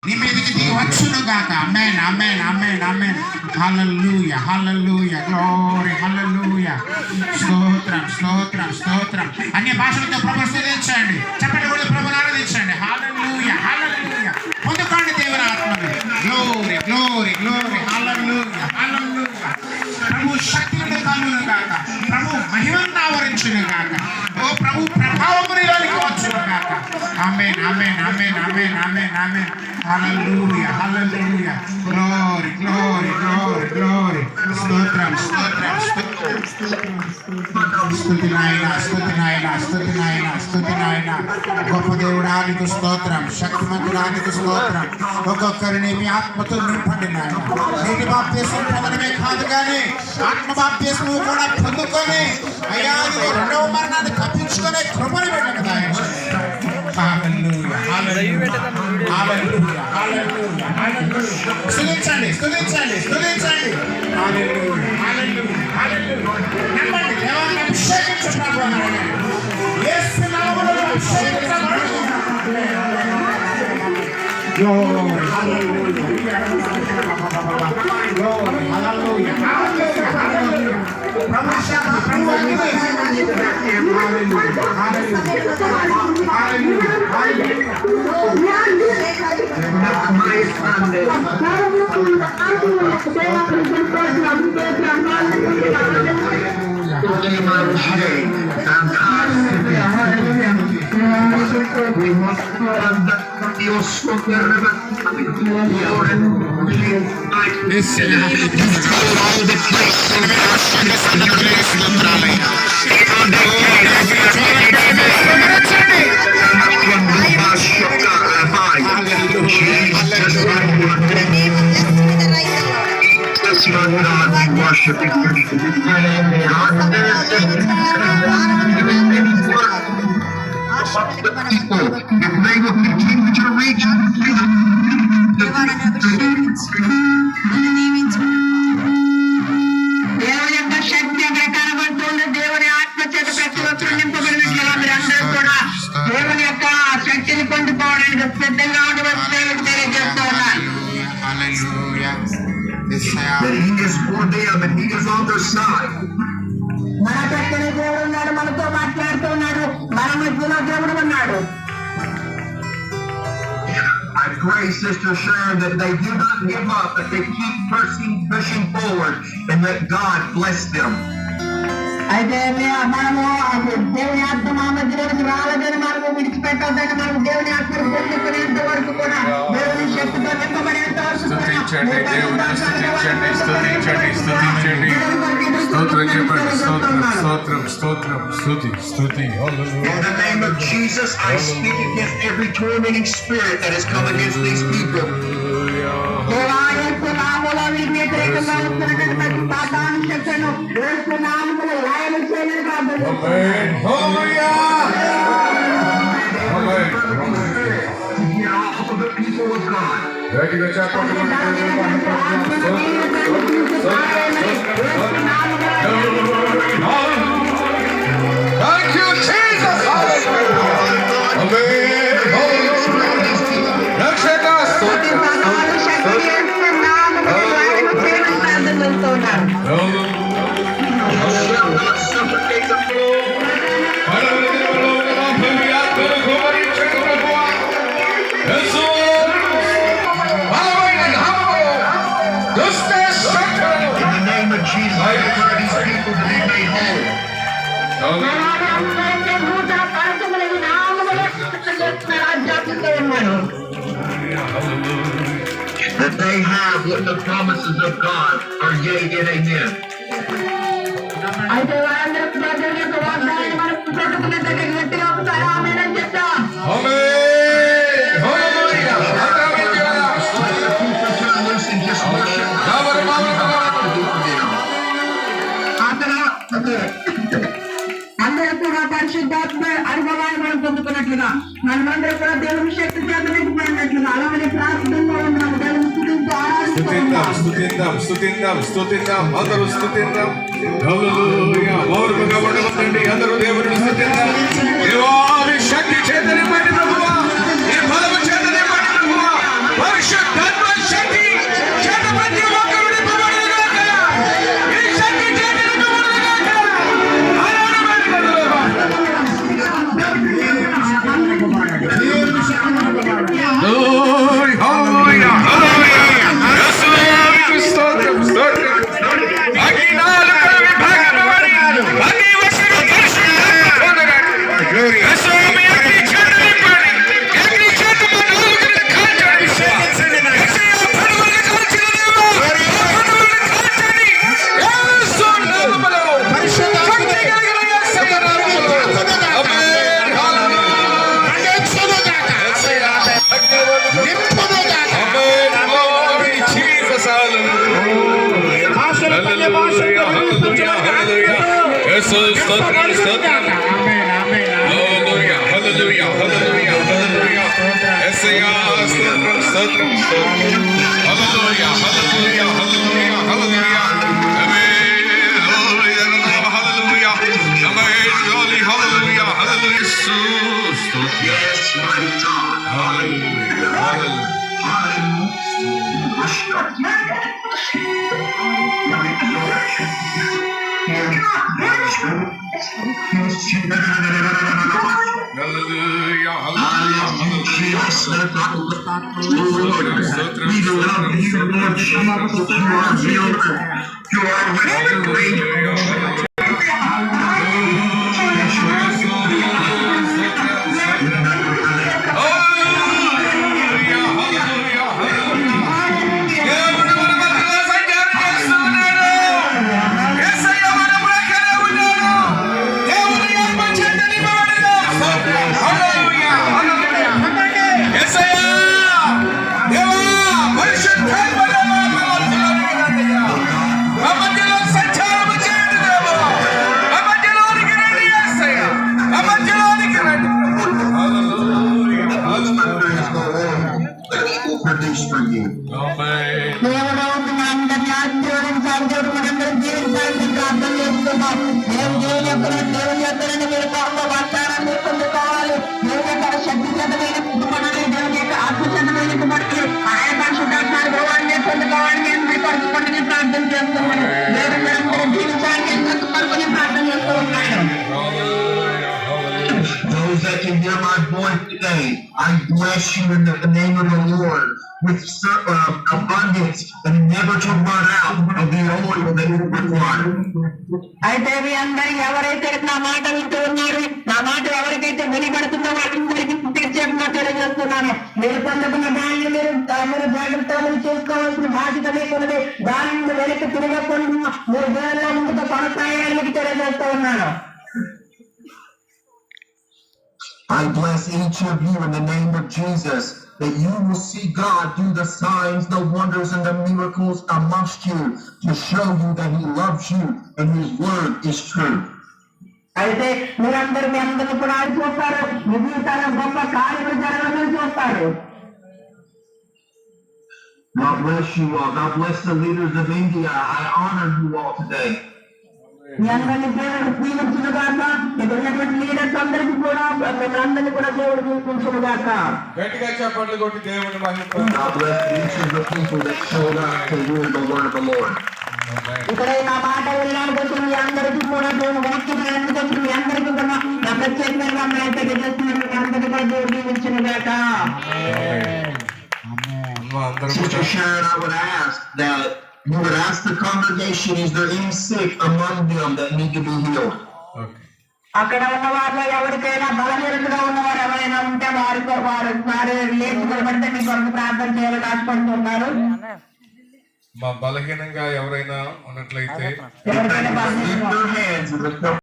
నీ మీదకి దిగి వచ్చును గాక. ఆమేన్ ఆమేన్ ఆమేన్ ఆమేన్. హల్లెలూయా హల్లెలూయా గ్లోరీ హల్లెలూయా. స్తోత్రం స్తోత్రం స్తోత్రం. అన్య భాషలతో ప్రభువును స్తుతించండి. చెప్పండి కూడా ప్రభువును ఆరాధించండి. హల్లెలూయా హల్లెలూయా. పొందుకోండి దేవుని ఆత్మను. గ్లోరీ గ్లోరీ గ్లోరీ హల్లెలూయా హల్లెలూయా. ప్రభు శక్తిని కలుగును గాక. ప్రభు మహిమను ఆవరించును గాక. ఓ ప్రభు ప్రభావము నీలోనికి వచ్చును గాక. ఆమేన్ ఆమేన్ ఆమేన్ ఆమేన్ ఆమేన్ ఆమేన్. Hallelujah, hallelujah, glory, glory, glory, glory. స్తోత్రం స్తోత్రం స్తోత్రం. స్తుతి నాయనా స్తుతి నాయనా స్తుతి నాయనా స్తుతి నాయనా. గొప్ప దేవుడానికి స్తోత్రం, శక్తిమంతుడానికి స్తోత్రం. ఒక్కొక్కరిని మీ ఆత్మతో నింపండి నాయన. నీటి బాప్తిస్మం పొందడమే కాదు కానీ ఆత్మ బాప్తిస్మం కూడా పొందుకొని అయ్యా రెండవ మరణాన్ని తప్పించుకునే కృపను పెట్టండి నాయన. స్తుతించండి స్తుతించండి స్తుతించండి. నమ్మండి దేవాన్ని అభిషేకించుకున్నాను. యేసు నామములో అభిషేకించబడు. Glory, hallelujah. Glory, hallelujah. Hallelujah. Prabu Shama, Prabu Hallelujah. Hallelujah. Hallelujah. That he is for them and he is on their side. I pray, Sister Sharon, that they do not give up, that they keep pushing forward, and that God bless them. అయితే మనము దేవుని ఆత్మ మా మధ్యలోకి రాలేదని మనము విడిచిపెట్టద్దని మనము దేవుని ఆత్మను పొందుకునేంత వరకు కూడా దేవుని శక్తితో నింపబడేంత వరకు స్తుతించండి దేవుని స్తుతించండి స్తుతించండి స్తుతించండి. స్తోత్రం చెప్పండి. స్తోత్రం స్తోత్రం స్తోత్రం స్తుతి స్తుతి. In the name of Jesus, I speak against every tormenting spirit that has come against these people. Thank you, Jesus. That they have what the promises of God are yea and amen. అయితే వారందరూ వాగ్దానాన్ని మనం పట్టుకునే దగ్గర గట్టిగా ఒకసారి ఆమేన్ అని చెప్తాం. అందరూ కూడా పరిశుద్ధాత్మ అనుభవాన్ని మనం పొందుకున్నట్లుగా మనమందరూ కూడా దేవుని శక్తి చేత నింపబడినట్లుగా అలాగే ప్రార్థనలో ఉన్నాము. దేవుని స్తుతిద్దాం స్తుతిద్దాం స్తుతిద్దాం అందరూ స్తుతిద్దాం. హల్లెలూయా. మౌనముగా ఉండవద్దండి, అందరూ దేవుని స్తుతిద్దాం. దేవాని శక్తి చేత నింపండి ప్రభువా, నీ బలము చేత నింపండి ప్రభువా. స్తోత్రం స్తోత్రం ఆమేన్ ఆమేన్ హల్లెలూయా హల్లెలూయా హల్లెలూయా హల్లెలూయా యేసయ్యా స్తోత్రం స్తోత్రం స్తోత్రం హల్లెలూయా హల్లెలూయా హల్లెలూయా హల్లెలూయా ఆమేన్ హల్లెలూయా ఆమేన్ హల్లెలూయా హల్లెలూయా స్తోత్రం Yes, my God. Hallelujah hallelujah hallelujah hallelujah hallelujah We love you, Lord Jesus. You are healer. You are restoration. Produce for you. దేవుడు మనందరినీ ఆశీర్వదించాలి. దేవుడు మనందరం జీవించాలని ప్రార్థన చేస్తున్నాం. దేవుని యొక్క మీరు వాగ్దానాన్ని పొందుకోవాలి. దేవుని యొక్క శక్తివంతమైన కుటుంబాన్ని, దేవుని యొక్క ఆత్మశక్తమైన కుటుంబాన్ని ఆయన పరిశుద్ధాత్మను గౌరవాన్ని పొందుకోవాలని నేను మీ కొరకు కొన్ని ప్రార్థన చేస్తున్నాను. దేవుడు మనందరం జీవించాలని ఎందుకు కొరకు ప్రార్థన చేస్తూ ఉన్నాను. Those that can hear my voice today, I bless you in the name of the Lord with abundance and never to run out of the oil that you require. అయితే మీ అందరూ ఎవరైతే నా మాట వింటూ ఉన్నారు, నా మాట ఎవరికైతే వినబడుతుందో వాళ్ళందరికీ ప్రత్యేకంగా తెలియజేస్తున్నాను. మీరు పొందుకున్న దాన్ని మీరు జాగ్రత్తగా చేసుకోవాల్సిన బాధ్యత మీకున్నది. దానిని వెనక్కి తిరగకుండా మీరు దేవుళ్ళ ముందుకు కొనసాగాలని మీకు తెలియజేస్తూ ఉన్నాను. I bless each of you in the name of Jesus, that you will see God do the signs, the wonders, and the miracles amongst you to show you that He loves you and His word is true. అయితే మీరందరూ మీ అందరినీ కూడా ఆయన చూస్తారు. మీ జీవితాల గొప్ప కార్యములు జరగాలని చూస్తారు. God bless you all. God bless the leaders of India. I honor you all today. మీ అందరినీ దేవుడు దీవించునుగాక. ఎదురున్నటువంటి లీడర్స్ అందరికీ కూడా మిమ్మల్ని కూడా దేవుడు దీవించునుగాక. గట్టిగా చప్పట్లు కొట్టి దేవుని మహిమ God bless each of the people that showed up to hear the word of the Lord. ఇక్కడ నా మాట వెళ్ళడానికి వచ్చిన మీ అందరికీ కూడా దేవుడు వాక్యం ఎందుకంటే మీ అందరికీ కూడా నా ప్రత్యేకంగా తెలియజేస్తున్నారు. మీ అందరికీ కూడా దేవుడు దీవించునుగాక. Sister Sharon, I would ask that you would ask the congregation, is there any sick among them that need to be healed? అక్కడ ఉన్న వారిలో ఎవరికైనా బలహీనతగా ఉన్నవారు ఎవరైనా ఉంటే వారు లేచి నిలబడితే మీ కొరకు ప్రార్థన చేయాలని ఆశపడుతున్నారు. మా బలహీనంగా ఎవరైనా ఉన్నట్లయితే ఎవరికైనా బలహీనంగా Lift your hands and lift up